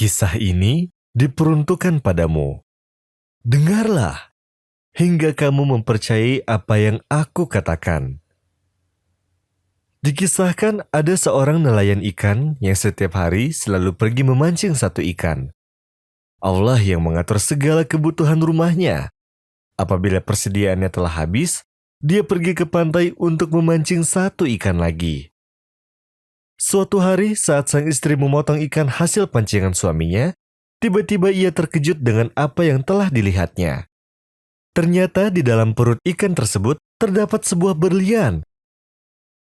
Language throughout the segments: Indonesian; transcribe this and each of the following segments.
Kisah ini diperuntukkan padamu. Dengarlah, hingga kamu mempercayai apa yang aku katakan. Dikisahkan ada seorang nelayan ikan yang setiap hari selalu pergi memancing satu ikan. Allah yang mengatur segala kebutuhan rumahnya. Apabila persediaannya telah habis, dia pergi ke pantai untuk memancing satu ikan lagi. Suatu hari saat sang istri memotong ikan hasil pancingan suaminya, tiba-tiba ia terkejut dengan apa yang telah dilihatnya. Ternyata di dalam perut ikan tersebut terdapat sebuah berlian.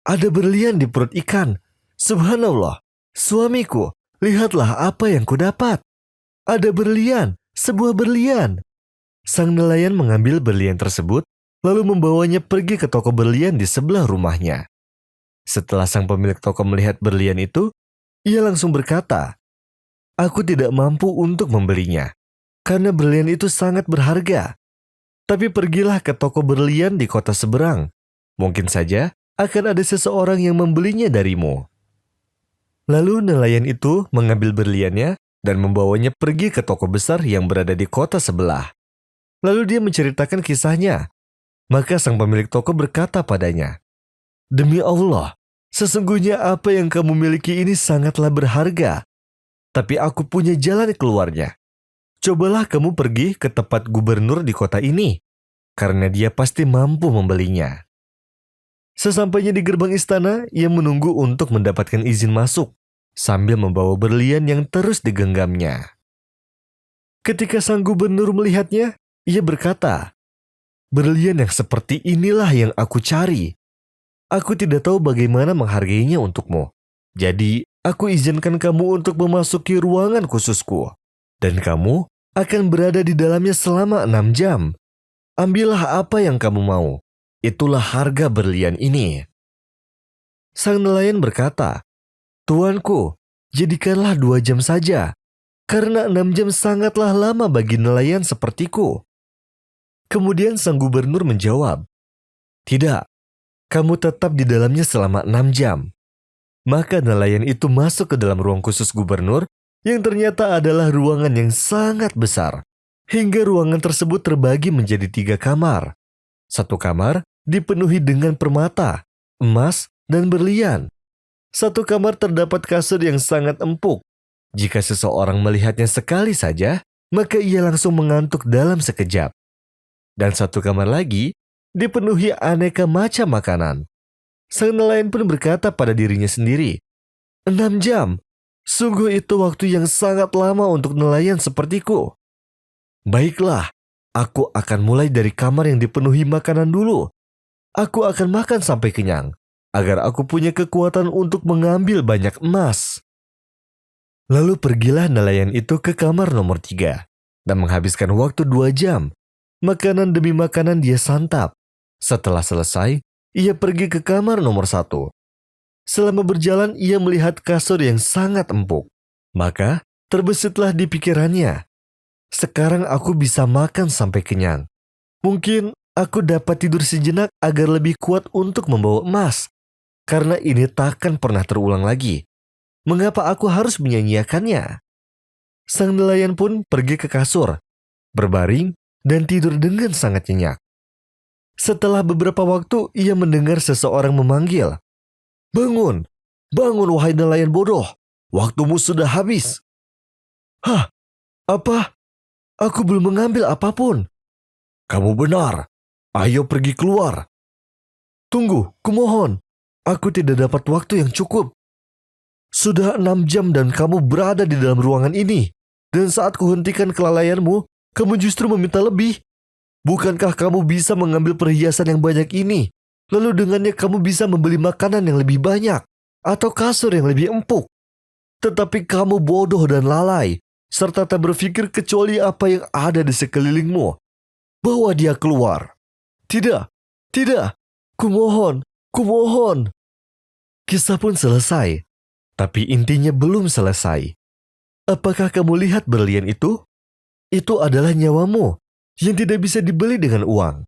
Ada berlian di perut ikan. Subhanallah, suamiku, lihatlah apa yang kudapat. Ada berlian, sebuah berlian. Sang nelayan mengambil berlian tersebut, lalu membawanya pergi ke toko berlian di sebelah rumahnya. Setelah sang pemilik toko melihat berlian itu, ia langsung berkata, "Aku tidak mampu untuk membelinya, karena berlian itu sangat berharga. Tapi pergilah ke toko berlian di kota seberang. Mungkin saja akan ada seseorang yang membelinya darimu." Lalu nelayan itu mengambil berliannya dan membawanya pergi ke toko besar yang berada di kota sebelah. Lalu dia menceritakan kisahnya. Maka sang pemilik toko berkata padanya, "Demi Allah, sesungguhnya apa yang kamu miliki ini sangatlah berharga. Tapi aku punya jalan keluarnya. Cobalah kamu pergi ke tempat gubernur di kota ini, karena dia pasti mampu membelinya." Sesampainya di gerbang istana, ia menunggu untuk mendapatkan izin masuk, sambil membawa berlian yang terus digenggamnya. Ketika sang gubernur melihatnya, ia berkata, "Berlian yang seperti inilah yang aku cari. Aku tidak tahu bagaimana menghargainya untukmu. Jadi, aku izinkan kamu untuk memasuki ruangan khususku. Dan kamu akan berada di dalamnya selama 6 jam. Ambillah apa yang kamu mau. Itulah harga berlian ini." Sang nelayan berkata, "Tuanku, jadikanlah 2 jam saja, karena 6 jam sangatlah lama bagi nelayan sepertiku." Kemudian sang gubernur menjawab, "Tidak, kamu tetap di dalamnya selama 6 jam. Maka nelayan itu masuk ke dalam ruang khusus gubernur yang ternyata adalah ruangan yang sangat besar. Hingga ruangan tersebut terbagi menjadi 3 kamar. Satu kamar dipenuhi dengan permata, emas, dan berlian. Satu kamar terdapat kasur yang sangat empuk. Jika seseorang melihatnya sekali saja, maka ia langsung mengantuk dalam sekejap. Dan satu kamar lagi dipenuhi aneka macam makanan. Sang nelayan pun berkata pada dirinya sendiri, 6 jam, sungguh itu waktu yang sangat lama untuk nelayan sepertiku. Baiklah, aku akan mulai dari kamar yang dipenuhi makanan dulu. Aku akan makan sampai kenyang, agar aku punya kekuatan untuk mengambil banyak emas." Lalu pergilah nelayan itu ke kamar nomor 3 dan menghabiskan waktu 2 jam. Makanan demi makanan dia santap. Setelah selesai, ia pergi ke kamar nomor 1. Selama berjalan, ia melihat kasur yang sangat empuk. Maka terbesitlah di pikirannya, "Sekarang aku bisa makan sampai kenyang. Mungkin aku dapat tidur sejenak agar lebih kuat untuk membawa emas. Karena ini takkan pernah terulang lagi. Mengapa aku harus menyanyiakannya?" Sang nelayan pun pergi ke kasur, berbaring, dan tidur dengan sangat nyenyak. Setelah beberapa waktu, ia mendengar seseorang memanggil, "Bangun, bangun wahai nelayan bodoh, waktumu sudah habis." "Hah? Apa? Aku belum mengambil apapun." "Kamu benar, ayo pergi keluar." "Tunggu, kumohon, aku tidak dapat waktu yang cukup. Sudah 6 jam dan kamu berada di dalam ruangan ini, dan saat kuhentikan kelalaianmu, kamu justru meminta lebih. Bukankah kamu bisa mengambil perhiasan yang banyak ini, lalu dengannya kamu bisa membeli makanan yang lebih banyak, atau kasur yang lebih empuk? Tetapi kamu bodoh dan lalai, serta tak berpikir kecuali apa yang ada di sekelilingmu. Bawa dia keluar." "Tidak, tidak, kumohon, kumohon." Kisah pun selesai, tapi intinya belum selesai. Apakah kamu lihat berlian itu? Itu adalah nyawamu yang tidak bisa dibeli dengan uang.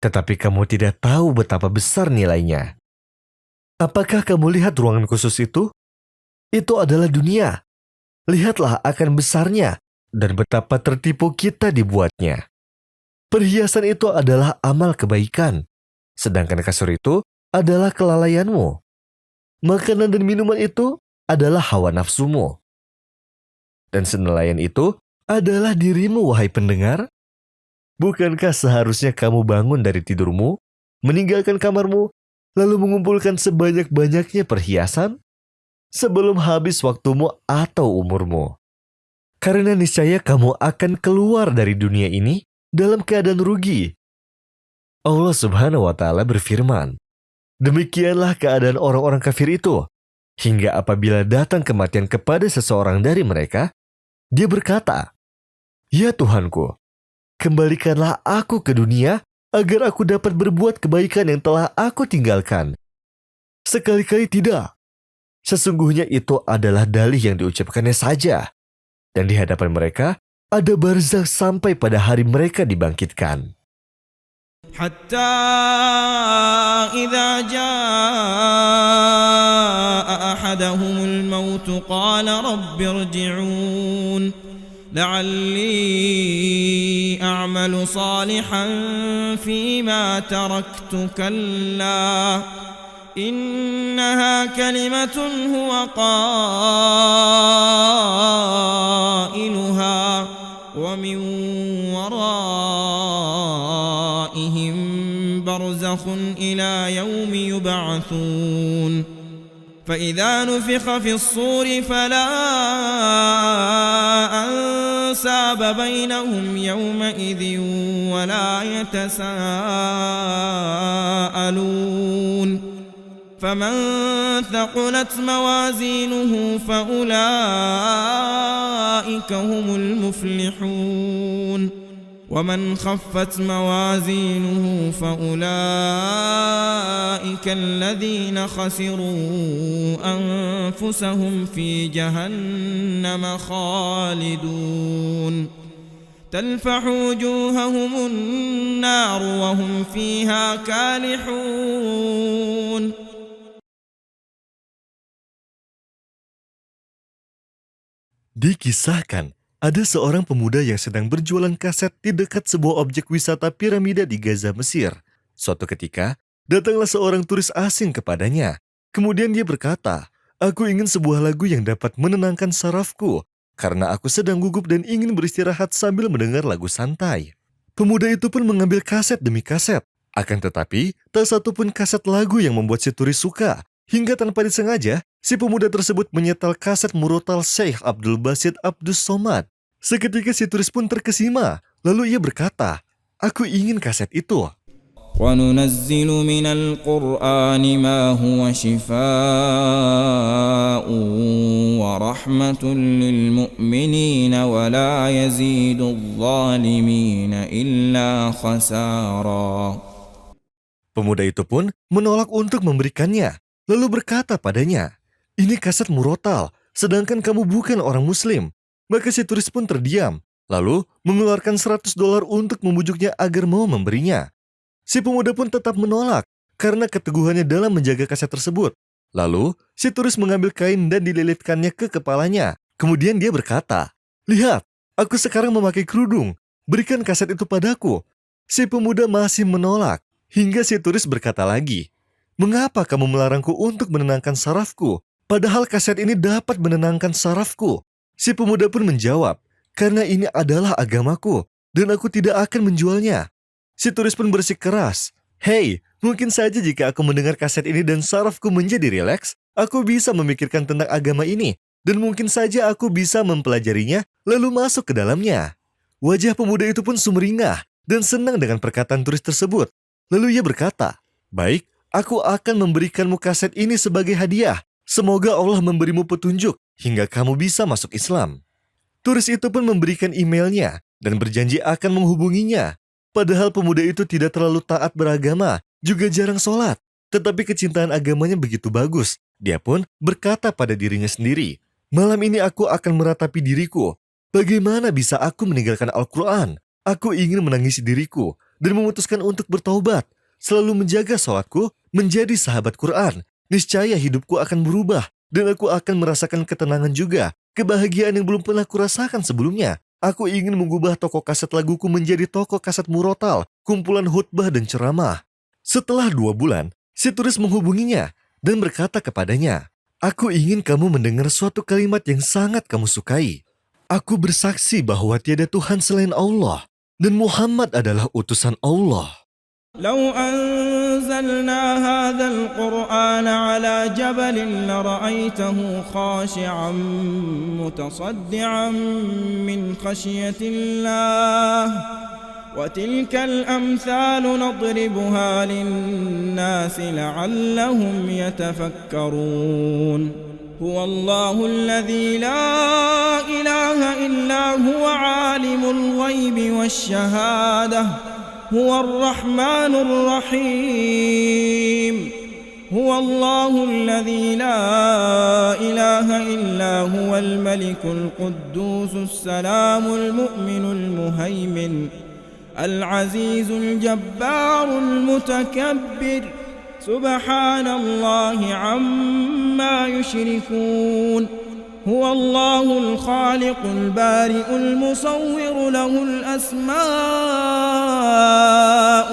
Tetapi kamu tidak tahu betapa besar nilainya. Apakah kamu lihat ruangan khusus itu? Itu adalah dunia. Lihatlah akan besarnya dan betapa tertipu kita dibuatnya. Perhiasan itu adalah amal kebaikan, sedangkan kasur itu adalah kelalaianmu. Makanan dan minuman itu adalah hawa nafsumu. Dan senelayan itu adalah dirimu, wahai pendengar. Bukankah seharusnya kamu bangun dari tidurmu, meninggalkan kamarmu, lalu mengumpulkan sebanyak-banyaknya perhiasan sebelum habis waktumu atau umurmu? Karena niscaya kamu akan keluar dari dunia ini dalam keadaan rugi. Allah Subhanahu wa Ta'ala berfirman, demikianlah keadaan orang-orang kafir itu, hingga apabila datang kematian kepada seseorang dari mereka, dia berkata, "Ya Tuhanku, kembalikanlah aku ke dunia agar aku dapat berbuat kebaikan yang telah aku tinggalkan." Sekali-kali tidak. Sesungguhnya itu adalah dalih yang diucapkannya saja. Dan di hadapan mereka ada barzakh sampai pada hari mereka dibangkitkan. حتى إذا جاء أحدهم الموت قال رب ارجعون لعلي أعمل صالحا فيما تركت كلا إنها كلمة هو قائلها ومن ورائهم برزخ إلى يوم يبعثون فإذا نفخ في الصور فلا أنساب بينهم يومئذ ولا يتساءلون فمن ثقلت موازينه فأولئك هم المفلحون ومن خفت موازينه فأولئك الذين خسروا أنفسهم في جهنم خالدون تلفح وجوههم النار وهم فيها كالحون. Dikisahkan, ada seorang pemuda yang sedang berjualan kaset di dekat sebuah objek wisata piramida di Gaza, Mesir. Suatu ketika, datanglah seorang turis asing kepadanya. Kemudian dia berkata, "Aku ingin sebuah lagu yang dapat menenangkan sarafku, karena aku sedang gugup dan ingin beristirahat sambil mendengar lagu santai." Pemuda itu pun mengambil kaset demi kaset. Akan tetapi, tak satu pun kaset lagu yang membuat si turis suka. Hingga tanpa disengaja, si pemuda tersebut menyetel kaset murotal Syekh Abdul Basit Abdus Somad. Seketika si turis pun terkesima. Lalu ia berkata, "Aku ingin kaset itu." وَنُنَزِّلُ مِنَ الْقُرْآنِ مَا هُوَ شِفَاءٌ وَرَحْمَةٌ لِلْمُؤْمِنِينَ وَلَا يَزِيدُ الظَّالِمِينَ إِلَّا خَسَارًا. Pemuda itu pun menolak untuk memberikannya. Lalu berkata padanya, "Ini kaset murotal, sedangkan kamu bukan orang muslim." Maka si turis pun terdiam, lalu mengeluarkan $100 untuk membujuknya agar mau memberinya. Si pemuda pun tetap menolak, karena keteguhannya dalam menjaga kaset tersebut. Lalu, si turis mengambil kain dan dililitkannya ke kepalanya. Kemudian dia berkata, "Lihat, aku sekarang memakai kerudung, berikan kaset itu padaku." Si pemuda masih menolak, hingga si turis berkata lagi, "Mengapa kamu melarangku untuk menenangkan sarafku? Padahal kaset ini dapat menenangkan sarafku." Si pemuda pun menjawab, "Karena ini adalah agamaku, dan aku tidak akan menjualnya." Si turis pun bersikeras, "Hei, mungkin saja jika aku mendengar kaset ini dan sarafku menjadi rileks, aku bisa memikirkan tentang agama ini, dan mungkin saja aku bisa mempelajarinya, lalu masuk ke dalamnya." Wajah pemuda itu pun sumringah, dan senang dengan perkataan turis tersebut. Lalu ia berkata, "Baik, aku akan memberikanmu kaset ini sebagai hadiah. Semoga Allah memberimu petunjuk hingga kamu bisa masuk Islam." Turis itu pun memberikan emailnya dan berjanji akan menghubunginya. Padahal pemuda itu tidak terlalu taat beragama, juga jarang sholat. Tetapi kecintaan agamanya begitu bagus. Dia pun berkata pada dirinya sendiri, "Malam ini aku akan meratapi diriku. Bagaimana bisa aku meninggalkan Al-Quran? Aku ingin menangisi diriku dan memutuskan untuk bertaubat, selalu menjaga sholatku, menjadi sahabat Quran. Niscaya hidupku akan berubah dan aku akan merasakan ketenangan juga Kebahagiaan yang belum pernah kurasakan sebelumnya. Aku ingin mengubah toko kaset laguku menjadi toko kaset murotal, kumpulan khutbah dan ceramah. Setelah 2 bulan, si turis menghubunginya dan berkata kepadanya, "Aku ingin kamu mendengar suatu kalimat yang sangat kamu sukai. Aku bersaksi bahwa tiada Tuhan selain Allah dan Muhammad adalah utusan Allah." لو أنزلنا هذا القرآن على جبل لرأيته خاشعا متصدعا من خشية الله وتلك الأمثال نضربها للناس لعلهم يتفكرون هو الله الذي لا إله إلا هو عالم الغيب والشهادة هو الرحمن الرحيم هو الله الذي لا إله إلا هو الملك القدوس السلام المؤمن المهيمن العزيز الجبار المتكبر سبحان الله عما يشركون هو الله الخالق البارئ المصور له الأسماء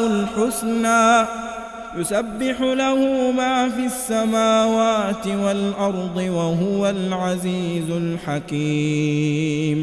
الحسنى يسبح له ما في السماوات والأرض وهو العزيز الحكيم